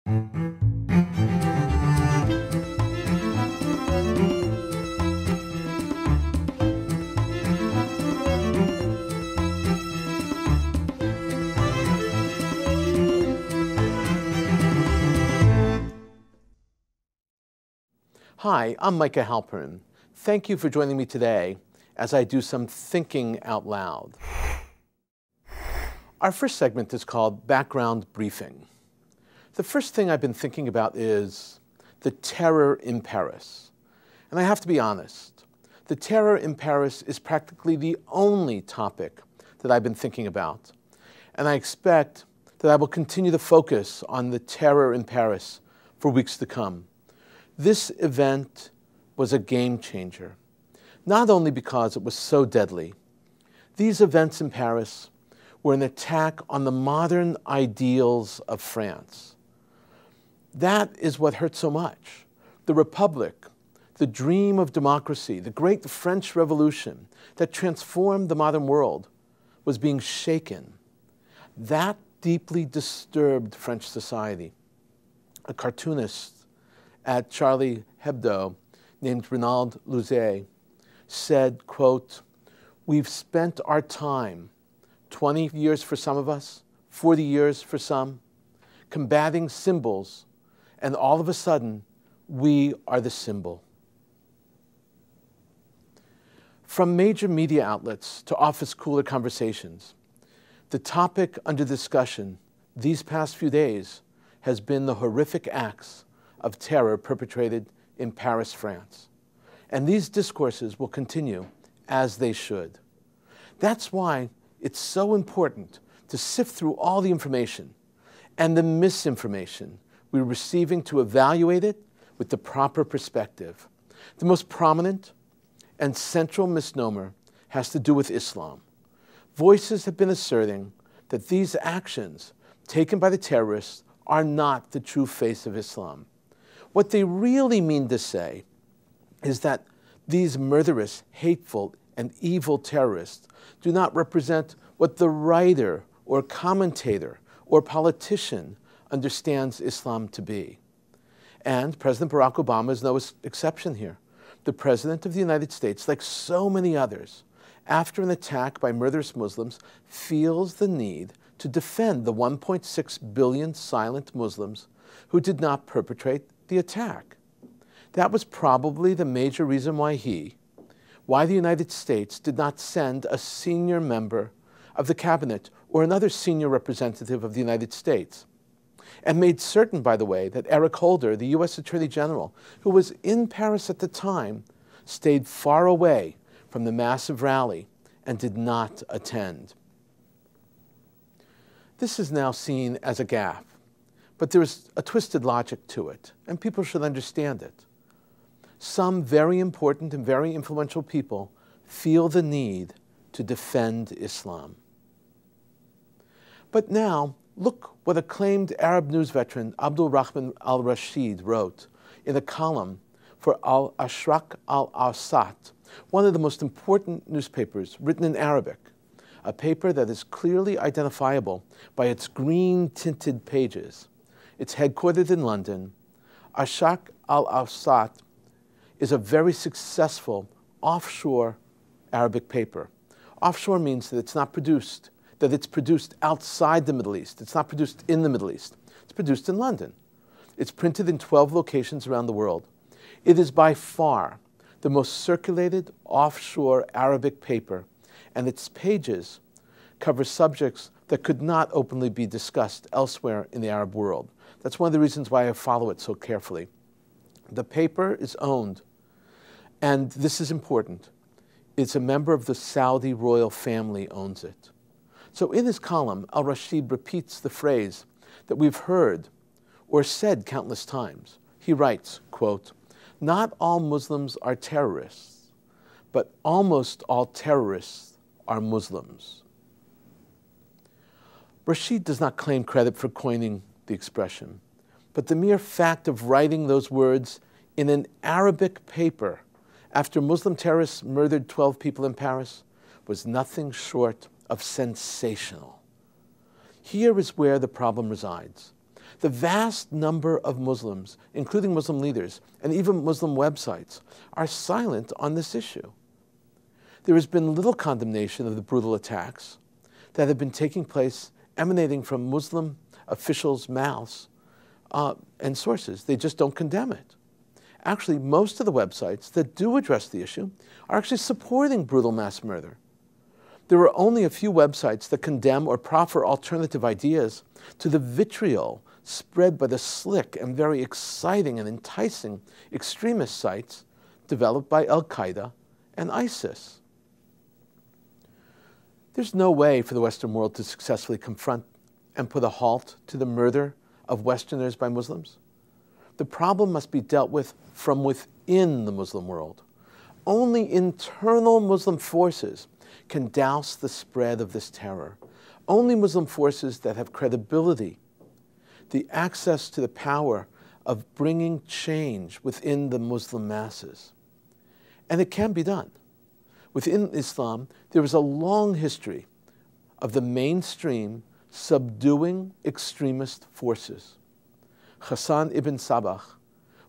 Hi, I'm Micah Halpern. Thank you for joining me today as I do some thinking out loud. Our first segment is called Background Briefing. The first thing I've been thinking about is the terror in Paris. And I have to be honest, the terror in Paris is practically the only topic that I've been thinking about. And I expect that I will continue to focus on the terror in Paris for weeks to come. This event was a game changer, not only because it was so deadly. These events in Paris were an attack on the modern ideals of France. That is what hurt so much. The Republic, the dream of democracy, the great French Revolution that transformed the modern world was being shaken. That deeply disturbed French society. A cartoonist at Charlie Hebdo named Renaud Louzet said, quote, "We've spent our time, 20 years for some of us, 40 years for some, combating symbols, and all of a sudden, we are the symbol." From major media outlets to office cooler conversations, the topic under discussion these past few days has been the horrific acts of terror perpetrated in Paris, France. And these discourses will continue as they should. That's why it's so important to sift through all the information and the misinformation we're receiving to evaluate it with the proper perspective. The most prominent and central misnomer has to do with Islam. Voices have been asserting that these actions taken by the terrorists are not the true face of Islam. What they really mean to say is that these murderous, hateful, and evil terrorists do not represent what the writer or commentator or politician understands Islam to be. And President Barack Obama is no exception here. The President of the United States, like so many others, after an attack by murderous Muslims, feels the need to defend the 1.6 billion silent Muslims who did not perpetrate the attack. That was probably the major reason why the United States did not send a senior member of the cabinet or another senior representative of the United States, and made certain, by the way, that Eric Holder, the U.S. Attorney General, who was in Paris at the time, stayed far away from the massive rally and did not attend. This is now seen as a gaffe. But there is a twisted logic to it, and people should understand it. Some very important and very influential people feel the need to defend Islam. But now, look what acclaimed Arab news veteran Abdul Rahman al-Rashid wrote in a column for Al-Ashraq al-Awsat, one of the most important newspapers written in Arabic, a paper that is clearly identifiable by its green-tinted pages. It's headquartered in London. Ashraq al-Awsat is a very successful offshore Arabic paper. Offshore means that it's not produced, that it's produced outside the Middle East. It's not produced in the Middle East. It's produced in London. It's printed in 12 locations around the world. It is by far the most circulated offshore Arabic paper, and its pages cover subjects that could not openly be discussed elsewhere in the Arab world. That's one of the reasons why I follow it so carefully. The paper is owned, and this is important, it's a member of the Saudi royal family owns it. So in his column, al-Rashid repeats the phrase that we've heard or said countless times. He writes, quote, "Not all Muslims are terrorists, but almost all terrorists are Muslims." Rashid does not claim credit for coining the expression, but the mere fact of writing those words in an Arabic paper after Muslim terrorists murdered 12 people in Paris was nothing short of sensational. Here is where the problem resides. The vast number of Muslims, including Muslim leaders and even Muslim websites, are silent on this issue. There has been little condemnation of the brutal attacks that have been taking place emanating from Muslim officials' mouths and sources. They just don't condemn it. Actually, most of the websites that do address the issue are actually supporting brutal mass murder. There are only a few websites that condemn or proffer alternative ideas to the vitriol spread by the slick and very exciting and enticing extremist sites developed by Al-Qaeda and ISIS. There's no way for the Western world to successfully confront and put a halt to the murder of Westerners by Muslims. The problem must be dealt with from within the Muslim world. Only internal Muslim forces can douse the spread of this terror. Only Muslim forces that have credibility, the access to the power of bringing change within the Muslim masses. And it can be done. Within Islam, there is a long history of the mainstream subduing extremist forces. Hassan ibn Sabah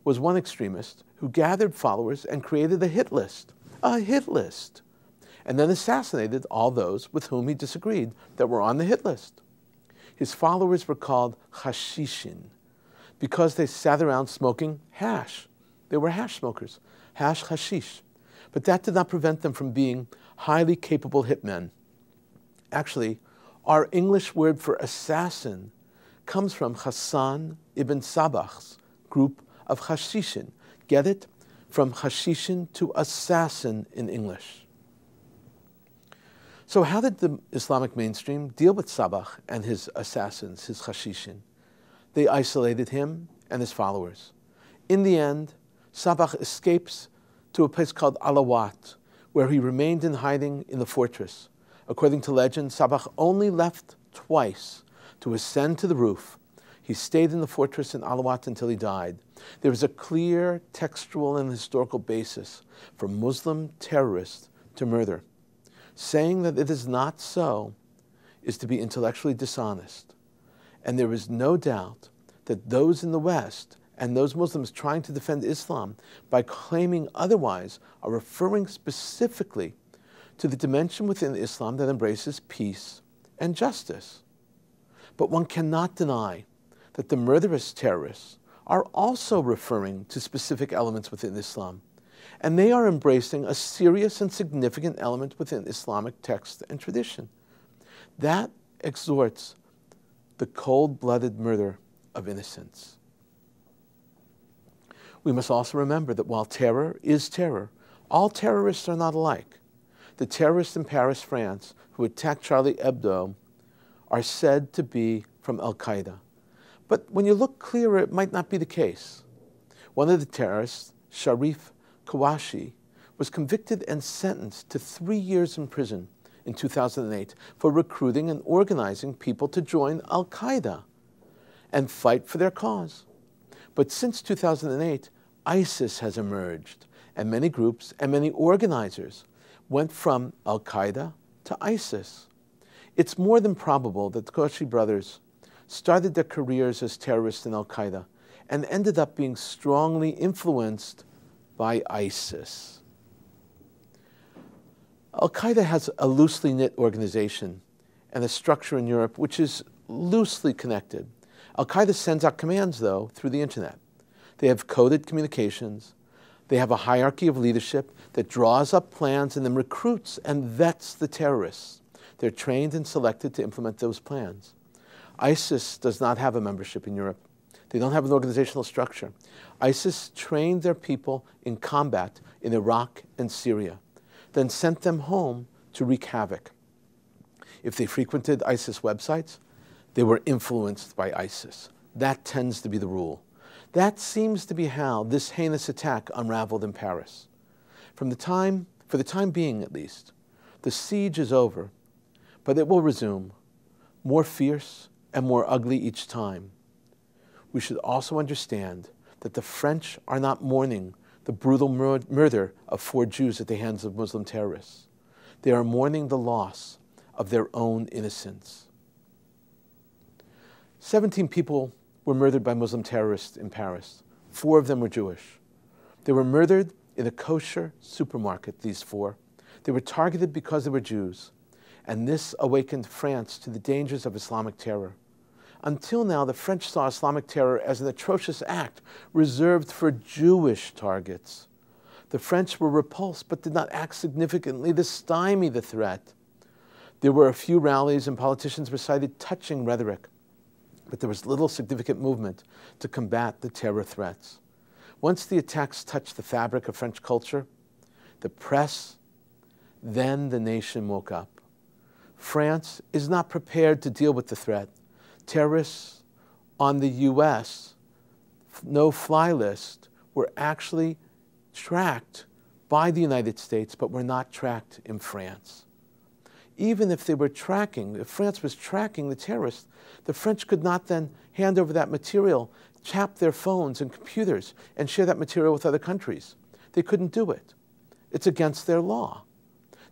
was one extremist who gathered followers and created a hit list, and then assassinated all those with whom he disagreed that were on the hit list. His followers were called hashishin because they sat around smoking hash. They were hash smokers, hashish. But that did not prevent them from being highly capable hitmen. Actually, our English word for assassin comes from Hassan ibn Sabah's group of hashishin. Get it? From hashishin to assassin in English. So how did the Islamic mainstream deal with Sabah and his assassins, his hashishin? They isolated him and his followers. In the end, Sabah escapes to a place called Alawat, where he remained in hiding in the fortress. According to legend, Sabah only left twice to ascend to the roof. He stayed in the fortress in Alawat until he died. There is a clear textual and historical basis for Muslim terrorists to murder. Saying that it is not so is to be intellectually dishonest. And there is no doubt that those in the West and those Muslims trying to defend Islam by claiming otherwise are referring specifically to the dimension within Islam that embraces peace and justice. But one cannot deny that the murderous terrorists are also referring to specific elements within Islam, and they are embracing a serious and significant element within Islamic text and tradition. That exhorts the cold-blooded murder of innocents. We must also remember that while terror is terror, all terrorists are not alike. The terrorists in Paris, France, who attacked Charlie Hebdo are said to be from Al-Qaeda. But when you look clearer, it might not be the case. One of the terrorists, Sharif Kawashi, was convicted and sentenced to 3 years in prison in 2008 for recruiting and organizing people to join Al-Qaeda and fight for their cause. But since 2008, ISIS has emerged, and many groups and many organizers went from Al-Qaeda to ISIS. It's more than probable that the Kawashi brothers started their careers as terrorists in Al-Qaeda and ended up being strongly influenced by ISIS. Al-Qaeda has a loosely knit organization and a structure in Europe which is loosely connected. Al-Qaeda sends out commands, though, through the internet. They have coded communications. They have a hierarchy of leadership that draws up plans and then recruits and vets the terrorists. They're trained and selected to implement those plans. ISIS does not have a membership in Europe. They don't have an organizational structure. ISIS trained their people in combat in Iraq and Syria, then sent them home to wreak havoc. If they frequented ISIS websites, they were influenced by ISIS. That tends to be the rule. That seems to be how this heinous attack unraveled in Paris. For the time being at least, the siege is over, but it will resume, more fierce and more ugly each time. We should also understand that the French are not mourning the brutal murder of 4 Jews at the hands of Muslim terrorists. They are mourning the loss of their own innocence. 17 people were murdered by Muslim terrorists in Paris. 4 of them were Jewish. They were murdered in a kosher supermarket, these 4. They were targeted because they were Jews. And this awakened France to the dangers of Islamic terror. Until now, the French saw Islamic terror as an atrocious act reserved for Jewish targets. The French were repulsed but did not act significantly to stymie the threat. There were a few rallies and politicians recited touching rhetoric, but there was little significant movement to combat the terror threats. Once the attacks touched the fabric of French culture, the press, then the nation woke up. France is not prepared to deal with the threat. Terrorists on the U.S. no-fly list were actually tracked by the United States, but were not tracked in France. Even if they were tracking, if France was tracking the terrorists, the French could not then hand over that material, tap their phones and computers, and share that material with other countries. They couldn't do it. It's against their law.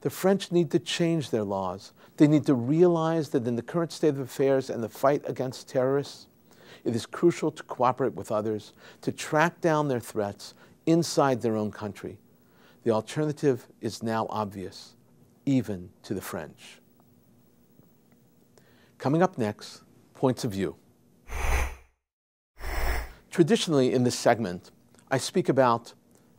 The French need to change their laws. They need to realize that in the current state of affairs and the fight against terrorists, it is crucial to cooperate with others, to track down their threats inside their own country. The alternative is now obvious, even to the French. Coming up next, points of view. Traditionally in this segment, I speak about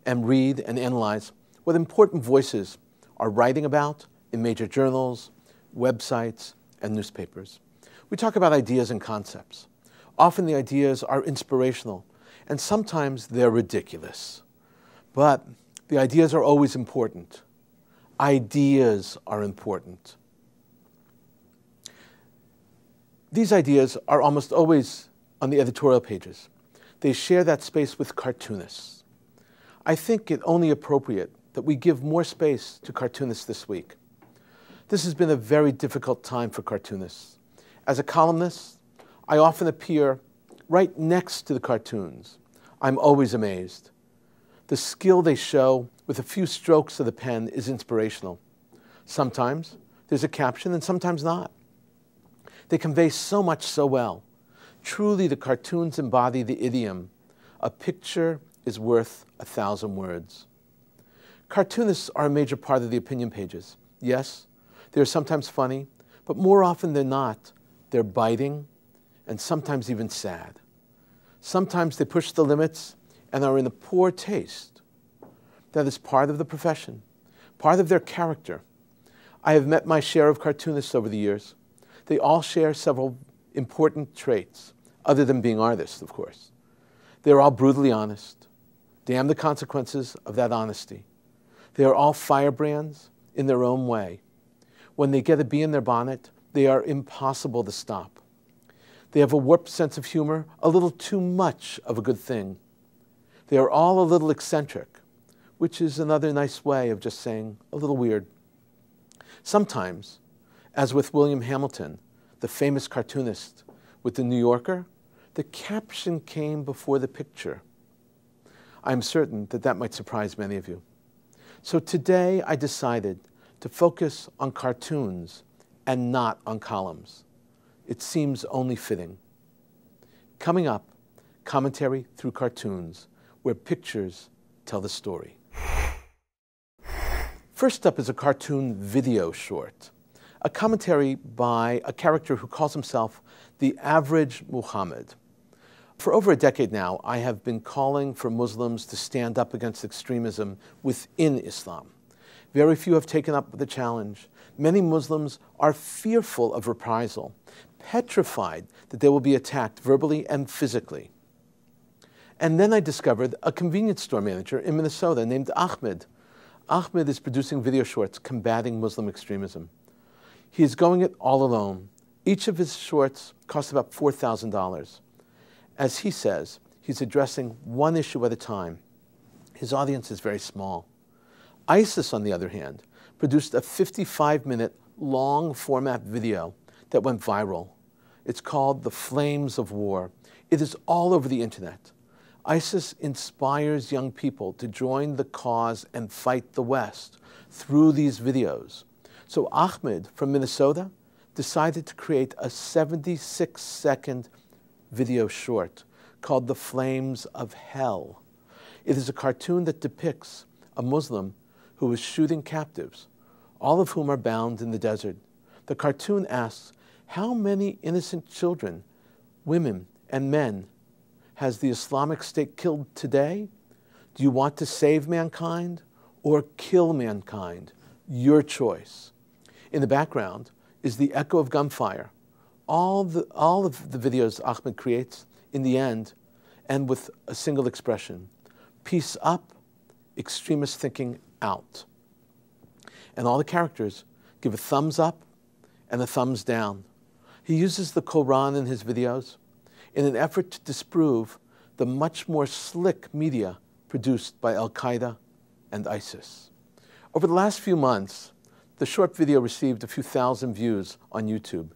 and read and analyze what important voices are writing about in major journals, websites, and newspapers. We talk about ideas and concepts. Often the ideas are inspirational, and sometimes they're ridiculous. But the ideas are always important. Ideas are important. These ideas are almost always on the editorial pages. They share that space with cartoonists. I think it only appropriate that we give more space to cartoonists this week. This has been a very difficult time for cartoonists. As a columnist, I often appear right next to the cartoons. I'm always amazed. The skill they show with a few strokes of the pen is inspirational. Sometimes there's a caption and sometimes not. They convey so much so well. Truly, the cartoons embody the idiom, a picture is worth 1,000 words. Cartoonists are a major part of the opinion pages. Yes, they're sometimes funny, but more often than not, they're biting and sometimes even sad. Sometimes they push the limits and are in a poor taste. That is part of the profession, part of their character. I have met my share of cartoonists over the years. They all share several important traits, other than being artists, of course. They're all brutally honest. Damn the consequences of that honesty. They are all firebrands in their own way. When they get a bee in their bonnet, they are impossible to stop. They have a warped sense of humor, a little too much of a good thing. They are all a little eccentric, which is another nice way of just saying a little weird. Sometimes, as with William Hamilton, the famous cartoonist with The New Yorker, the caption came before the picture. I'm certain that that might surprise many of you. So today I decided to focus on cartoons and not on columns. It seems only fitting. Coming up, commentary through cartoons, where pictures tell the story. First up is a cartoon video short, a commentary by a character who calls himself the Average Muhammad. For over a decade now, I have been calling for Muslims to stand up against extremism within Islam. Very few have taken up the challenge. Many Muslims are fearful of reprisal, petrified that they will be attacked verbally and physically. And then I discovered a convenience store manager in Minnesota named Ahmed. Ahmed is producing video shorts combating Muslim extremism. He is going it all alone. Each of his shorts costs about $4,000. As he says, he's addressing one issue at a time. His audience is very small. ISIS, on the other hand, produced a 55-minute long-format video that went viral. It's called The Flames of War. It is all over the internet. ISIS inspires young people to join the cause and fight the West through these videos. So Ahmed from Minnesota decided to create a 76-second video short called The Flames of Hell. It is a cartoon that depicts a Muslim who is shooting captives, all of whom are bound in the desert. The cartoon asks, how many innocent children, women, and men has the Islamic State killed today? Do you want to save mankind or kill mankind? Your choice. In the background is the echo of gunfire. All of the videos Ahmed creates in the end end with a single expression: peace up, extremist thinking out. And all the characters give a thumbs up and a thumbs down. He uses the Quran in his videos in an effort to disprove the much more slick media produced by Al-Qaeda and ISIS. Over the last few months, the short video received a few thousand views on YouTube.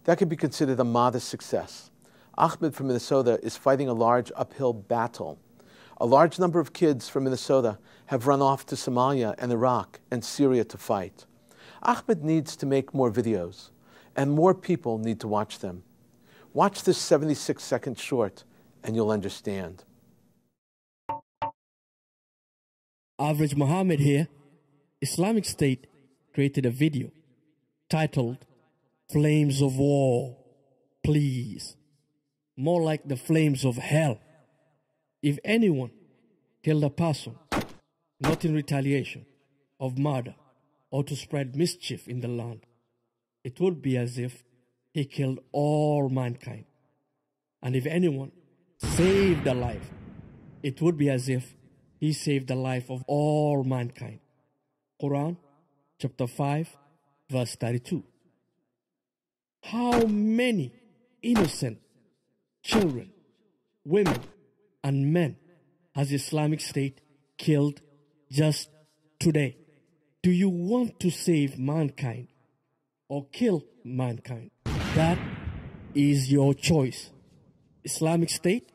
That could be considered a modest success. Ahmed from Minnesota is fighting a large uphill battle. A large number of kids from Minnesota have run off to Somalia and Iraq and Syria to fight. Ahmed needs to make more videos, and more people need to watch them. Watch this 76-second short, and you'll understand. Average Muhammad here. Islamic State created a video titled Flames of War, Please. More like the flames of hell. If anyone killed a person, not in retaliation of murder or to spread mischief in the land, it would be as if he killed all mankind. And if anyone saved a life, it would be as if he saved the life of all mankind. Quran, chapter 5, verse 32. How many innocent children, women, and men has Islamic State killed just today? Do you want to save mankind or kill mankind? That is your choice. Islamic State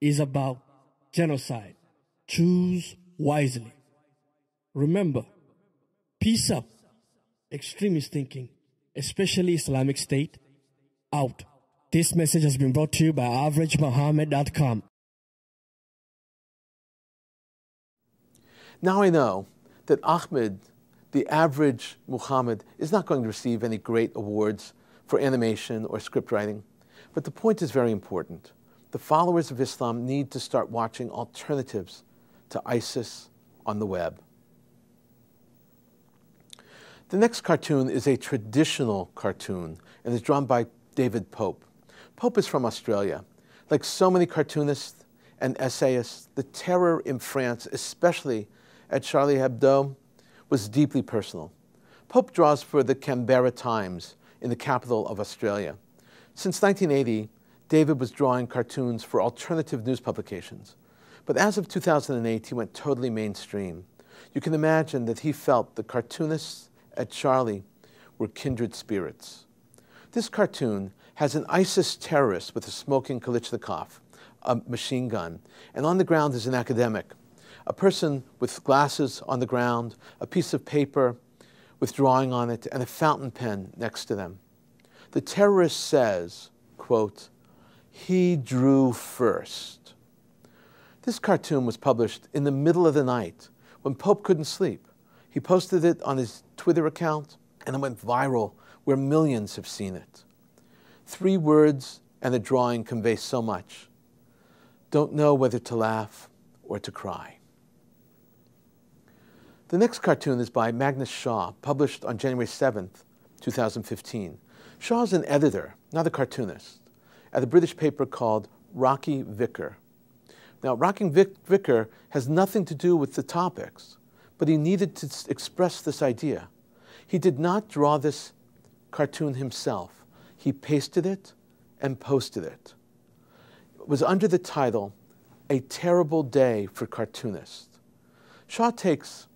is about genocide. Choose wisely. Remember, peace up, extremist thinking, especially Islamic State, out. This message has been brought to you by AverageMuhammad.com. Now I know that Ahmed, the average Muhammad, is not going to receive any great awards for animation or script writing, but the point is very important. The followers of Islam need to start watching alternatives to ISIS on the web. The next cartoon is a traditional cartoon and is drawn by David Pope. Pope is from Australia. Like so many cartoonists and essayists, the terror in France, especially at Charlie Hebdo, was deeply personal. Pope draws for the Canberra Times in the capital of Australia. Since 1980, David was drawing cartoons for alternative news publications. But as of 2008, he went totally mainstream. You can imagine that he felt the cartoonists at Charlie were kindred spirits. This cartoon has an ISIS terrorist with a smoking Kalashnikov, a machine gun, and on the ground is an academic, a person with glasses on the ground, a piece of paper with drawing on it, and a fountain pen next to them. The terrorist says, quote, "He drew first." This cartoon was published in the middle of the night when Pope couldn't sleep. He posted it on his Twitter account, and it went viral where millions have seen it. 3 words and a drawing convey so much. Don't know whether to laugh or to cry. The next cartoon is by Magnus Shaw, published on January 7th, 2015. Shaw is an editor, not a cartoonist, at a British paper called Rocky Vicar. Now, Rocky Vicar has nothing to do with the topics, but he needed to express this idea. He did not draw this cartoon himself. He pasted it and posted it. It was under the title, A Terrible Day for Cartoonists. Shaw takes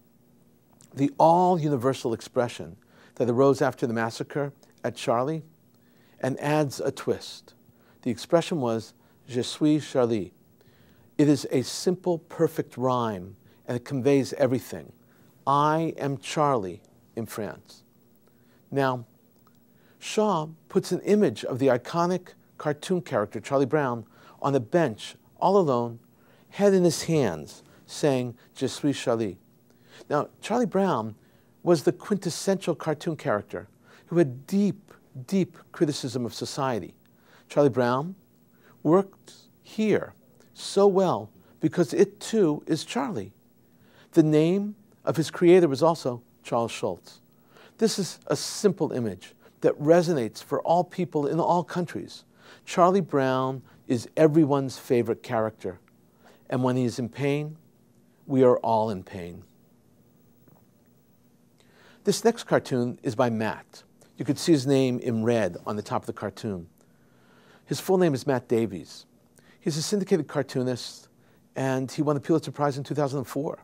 the all-universal expression that arose after the massacre at Charlie and adds a twist. The expression was, Je suis Charlie. It is a simple, perfect rhyme, and it conveys everything. I am Charlie in France. Now, Shaw puts an image of the iconic cartoon character, Charlie Brown, on a bench, all alone, head in his hands, saying, "Je suis Charlie." Now, Charlie Brown was the quintessential cartoon character who had deep, deep criticism of society. Charlie Brown worked here so well because it too is Charlie. The name of his creator was also Charles Schulz. This is a simple image that resonates for all people in all countries. Charlie Brown is everyone's favorite character. And when he is in pain, we are all in pain. This next cartoon is by Matt. You could see his name in red on the top of the cartoon. His full name is Matt Davies. He's a syndicated cartoonist, and he won the Pulitzer Prize in 2004.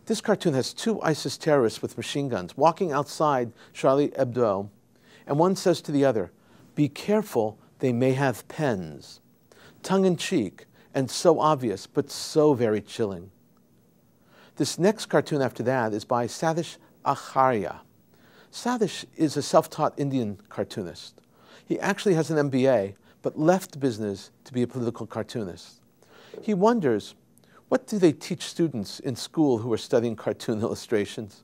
This cartoon has two ISIS terrorists with machine guns walking outside Charlie Hebdo, and one says to the other, "Be careful, they may have pens." Tongue-in-cheek and so obvious, but so very chilling. This next cartoon after that is by Satish Acharya. Satish is a self-taught Indian cartoonist. He actually has an MBA, but left business to be a political cartoonist. He wonders, what do they teach students in school who are studying cartoon illustrations?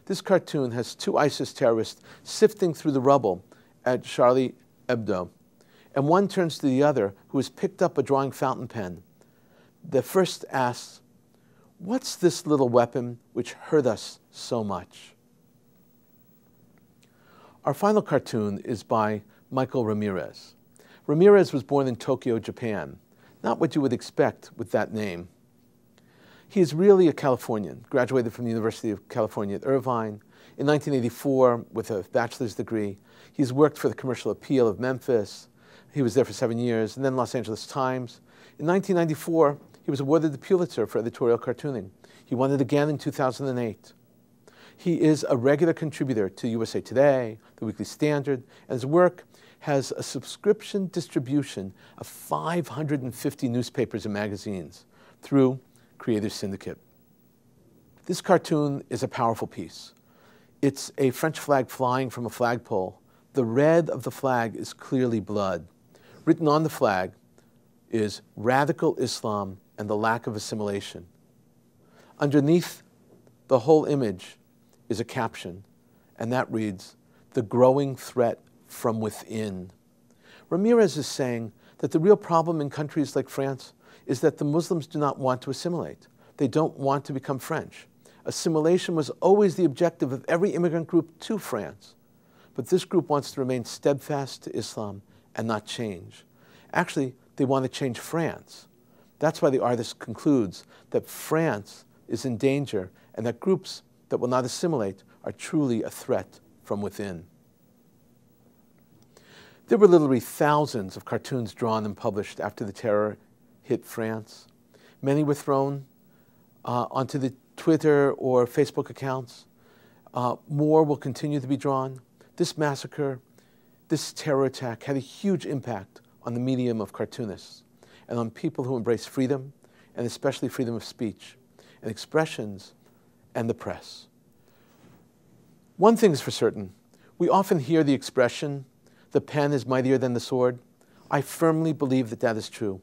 This cartoon has two ISIS terrorists sifting through the rubble at Charlie Hebdo, and one turns to the other who has picked up a drawing fountain pen. The first asks, "What's this little weapon which hurt us so much?" Our final cartoon is by Michael Ramirez. Ramirez was born in Tokyo, Japan. Not what you would expect with that name. He is really a Californian, graduated from the University of California at Irvine. In 1984, with a bachelor's degree, he's worked for the Commercial Appeal of Memphis. He was there for 7 years, and then Los Angeles Times. In 1994, he was awarded the Pulitzer for editorial cartooning. He won it again in 2008. He is a regular contributor to USA Today, the Weekly Standard, and his work has a subscription distribution of 550 newspapers and magazines through Creators Syndicate. This cartoon is a powerful piece. It's a French flag flying from a flagpole. The red of the flag is clearly blood. Written on the flag is "Radical Islam and the Lack of Assimilation." Underneath the whole image is a caption, and that reads, "The growing threat from within." Ramirez is saying that the real problem in countries like France is that the Muslims do not want to assimilate. They don't want to become French. Assimilation was always the objective of every immigrant group to France. But this group wants to remain steadfast to Islam and not change. Actually, they want to change France. That's why the artist concludes that France is in danger and that groups that will not assimilate are truly a threat from within. There were literally thousands of cartoons drawn and published after the terror hit France. Many were thrown onto the Twitter or Facebook accounts. More will continue to be drawn. This massacre, this terror attack had a huge impact on the medium of cartoonists and on people who embrace freedom, and especially freedom of speech and expressions and the press. One thing is for certain, we often hear the expression, "The pen is mightier than the sword." I firmly believe that that is true,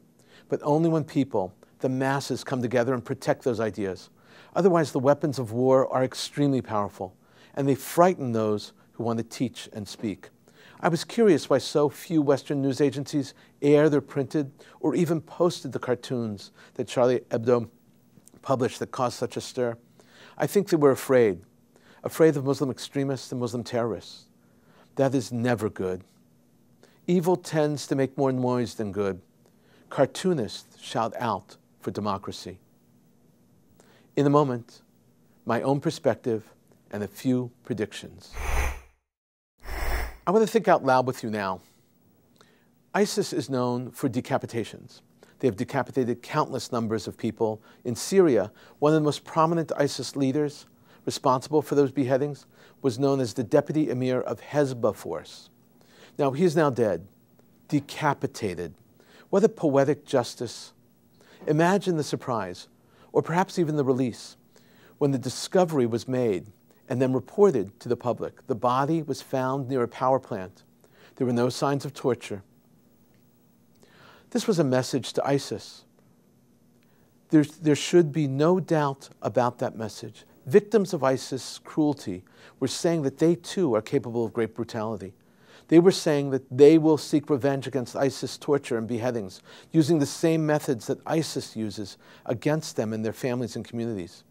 but only when people, the masses, come together and protect those ideas. Otherwise, the weapons of war are extremely powerful, and they frighten those who want to teach and speak. I was curious why so few Western news agencies aired or printed or even posted the cartoons that Charlie Hebdo published that caused such a stir. I think they were afraid of Muslim extremists and Muslim terrorists. That is never good. Evil tends to make more noise than good. Cartoonists shout out for democracy. In a moment, my own perspective and a few predictions. I want to think out loud with you now. ISIS is known for decapitations. They have decapitated countless numbers of people. In Syria, one of the most prominent ISIS leaders responsible for those beheadings was known as the deputy emir of Hezbollah force. Now, he is now dead, decapitated. What a poetic justice. Imagine the surprise, or perhaps even the release, when the discovery was made and then reported to the public. The body was found near a power plant. There were no signs of torture. This was a message to ISIS. There should be no doubt about that message. Victims of ISIS cruelty were saying that they too are capable of great brutality. They were saying that they will seek revenge against ISIS torture and beheadings, using the same methods that ISIS uses against them and their families and communities.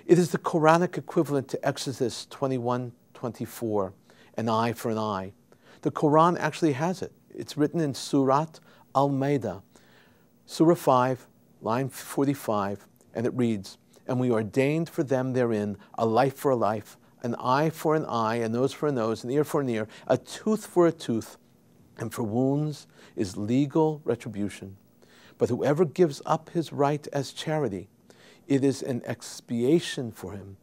It is the Quranic equivalent to Exodus 21:24, an eye for an eye. The Quran actually has it. It's written in Surat Al-Ma'idah, Surah 5, line 45, and it reads, "And we ordained for them therein a life for a life, an eye for an eye, a nose for a nose, an ear for an ear, a tooth for a tooth, and for wounds is legal retribution. But whoever gives up his right as charity, it is an expiation for him.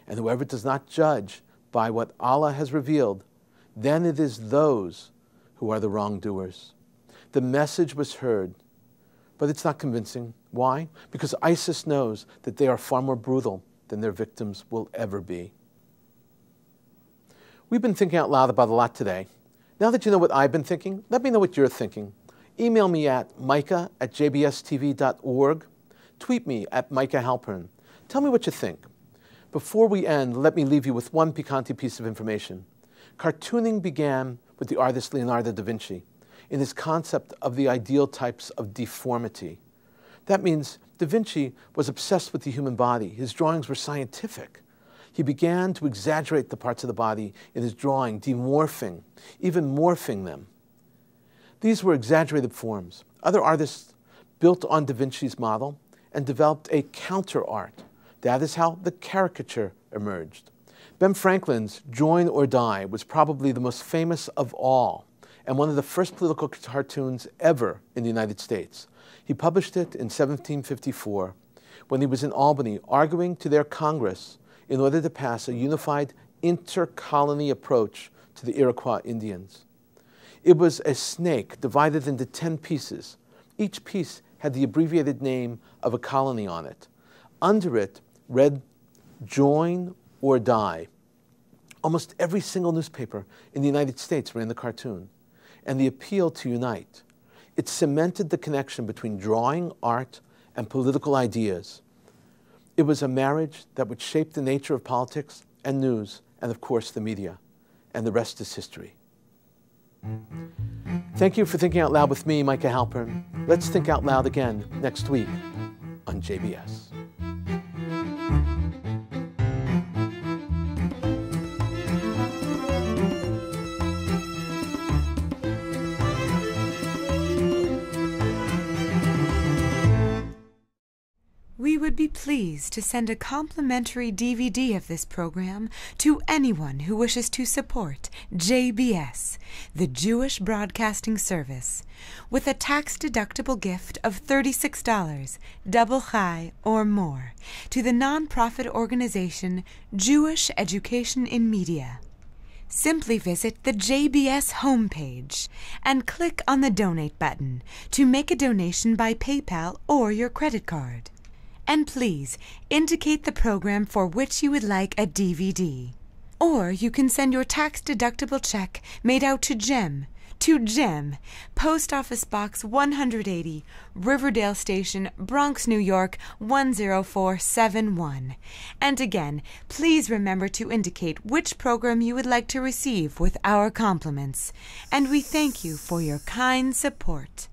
And whoever does not judge by what Allah has revealed, then it is those who are the wrongdoers." The message was heard, but it's not convincing. Why? Because ISIS knows that they are far more brutal than their victims will ever be. We've been thinking out loud about a lot today. Now that you know what I've been thinking, let me know what you're thinking. Email me at micah@jbstv.org. Tweet me at Micah Halpern. Tell me what you think. Before we end, let me leave you with one piquante piece of information. Cartooning began with the artist Leonardo da Vinci in his concept of the ideal types of deformity. That means da Vinci was obsessed with the human body. His drawings were scientific. He began to exaggerate the parts of the body in his drawing, demorphing, even morphing them. These were exaggerated forms. Other artists built on da Vinci's model and developed a counter art. That is how the caricature emerged. Ben Franklin's Join or Die was probably the most famous of all and one of the first political cartoons ever in the United States. He published it in 1754 when he was in Albany arguing to their Congress in order to pass a unified inter-colony approach to the Iroquois Indians. It was a snake divided into 10 pieces. Each piece had the abbreviated name of a colony on it. Under it read, "Join or Die." Almost every single newspaper in the United States ran the cartoon, and the appeal to unite. It cemented the connection between drawing, art, and political ideas. It was a marriage that would shape the nature of politics and news, and of course the media. And the rest is history. Thank you for thinking out loud with me, Micah Halpern. Let's think out loud again next week on JBS. We would be pleased to send a complimentary DVD of this program to anyone who wishes to support JBS, the Jewish Broadcasting Service, with a tax-deductible gift of $36, double chai or more, to the nonprofit organization Jewish Education in Media. Simply visit the JBS homepage and click on the Donate button to make a donation by PayPal or your credit card. And please indicate the program for which you would like a DVD. Or you can send your tax-deductible check made out to GEM, Post Office Box 180, Riverdale Station, Bronx, New York 10471. And again, please remember to indicate which program you would like to receive with our compliments. And we thank you for your kind support.